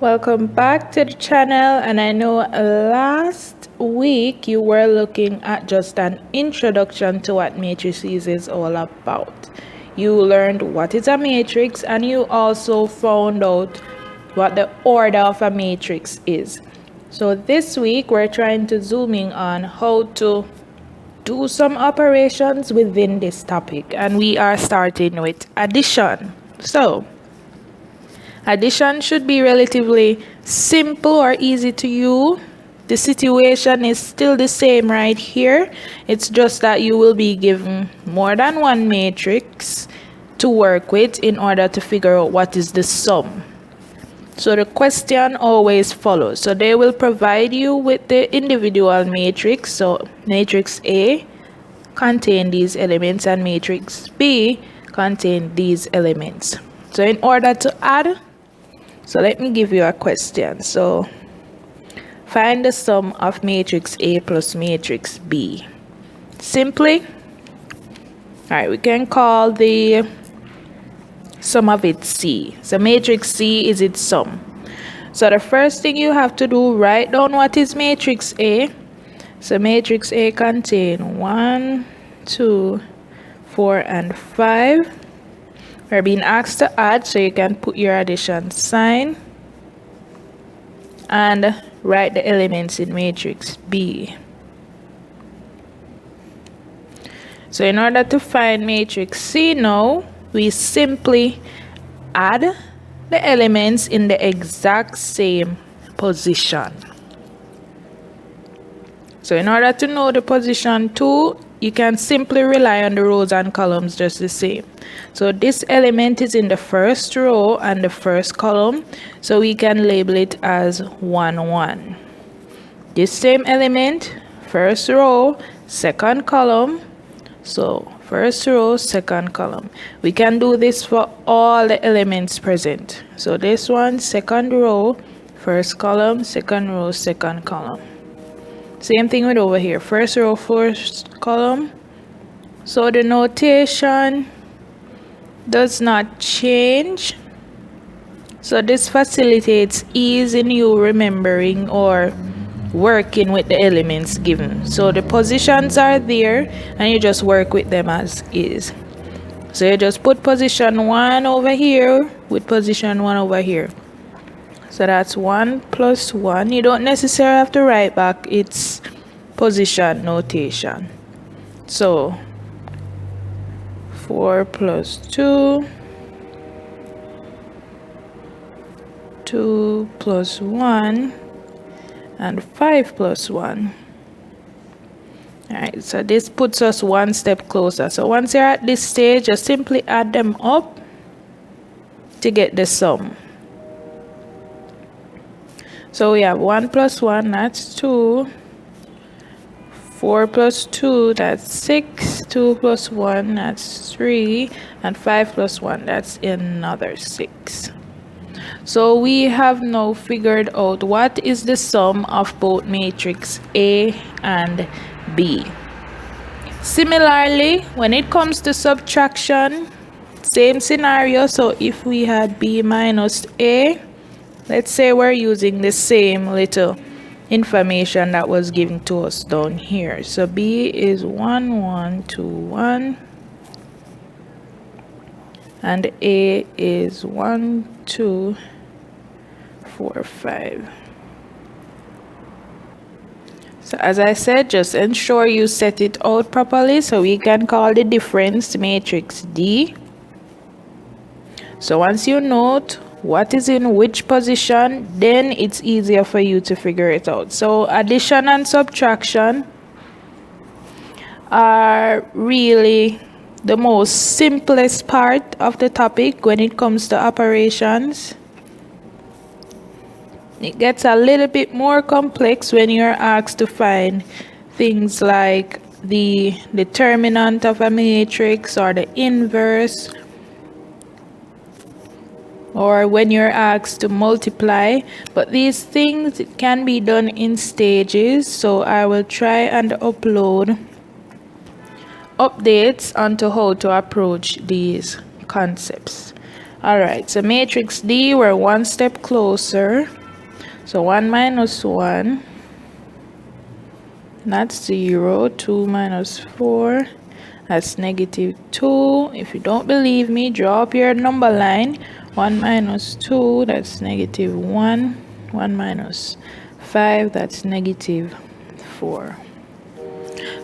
Welcome back to the channel, and I know last week you were looking at just an introduction to what matrices is all about. You learned what is a matrix, and you also found out what the order of a matrix is. So this week we're trying to zoom in on how to do some operations within this topic, and we are starting with addition. So addition should be relatively simple or easy to you. The situation is still the same right here. It's just that you will be given more than one matrix to work with in order to figure out what is the sum. So the question always follows. So they will provide you with the individual matrix. So matrix A contain these elements and matrix B contain these elements. So in order to add, so let me give you a question. So find the sum of matrix A plus matrix B. Simply, all right, we can call the sum of it C. So matrix C is its sum. So the first thing you have to do, write down what is matrix A. So matrix A contain 1, 2, 4, and 5. We're being asked to add, so you can put your addition sign and write the elements in matrix B. So in order to find matrix C now, we simply add the elements in the exact same position. So in order to know the position 2, you can simply rely on the rows and columns just the same. So this element is in the first row and the first column, so we can label it as 1, 1. This same element, first row, second column, so first row, second column. We can do this for all the elements present. So this one, second row, first column, second row, second column. Same thing with over here, first row, first column. So the notation does not change. So this facilitates ease in you remembering or working with the elements given. So the positions are there and you just work with them as is. So you just put position 1 over here with position 1 over here. So that's 1 plus 1. You don't necessarily have to write back its position notation. So 4 plus 2, 2 plus 1, and 5 plus 1. Alright, so this puts us one step closer. So once you're at this stage, just simply add them up to get the sum. So we have 1 plus 1, that's 2. 4 plus 2, that's 6. 2 plus 1, that's 3. And 5 plus 1, that's another 6. So we have now figured out what is the sum of both matrix A and B. Similarly, when it comes to subtraction, same scenario. So if we had B minus A, let's say we're using the same little information that was given to us down here. So B is 1, 1, 2, 1. And A is 1, 2, 4, 5. So as I said, just ensure you set it out properly so we can call the difference matrix D. So once you note what is in which position, then it's easier for you to figure it out. So addition and subtraction are really the most simplest part of the topic when it comes to operations. It gets a little bit more complex when you're asked to find things like the determinant of a matrix or the inverse, or when you're asked to multiply. But these things can be done in stages, so I will try and upload updates onto how to approach these concepts. All right, so matrix D, we're one step closer. So 1 minus 1, that's 0. 2 minus 4, that's negative 2. If you don't believe me, draw up your number line. 1 minus 2, that's negative 1. 1 minus 5, that's negative 4.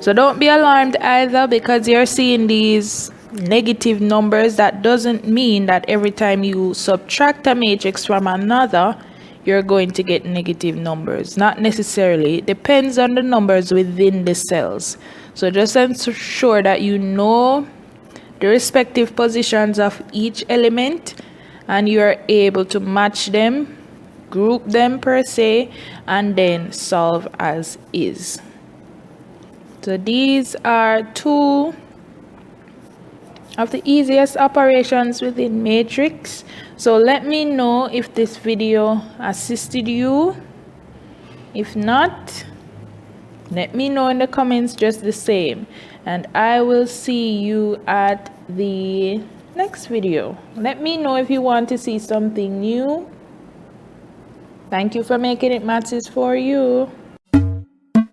So don't be alarmed either because you're seeing these negative numbers. That doesn't mean that every time you subtract a matrix from another, you're going to get negative numbers. Not necessarily. It depends on the numbers within the cells. So just ensure that you know the respective positions of each element and you are able to match them, group them per se, and then solve as is. So these are two of the easiest operations within matrix. So let me know if this video assisted you. If not, let me know in the comments just the same, and I will see you at the next video. Let me know if you want to see something new. Thank you for making it Mathsis4U.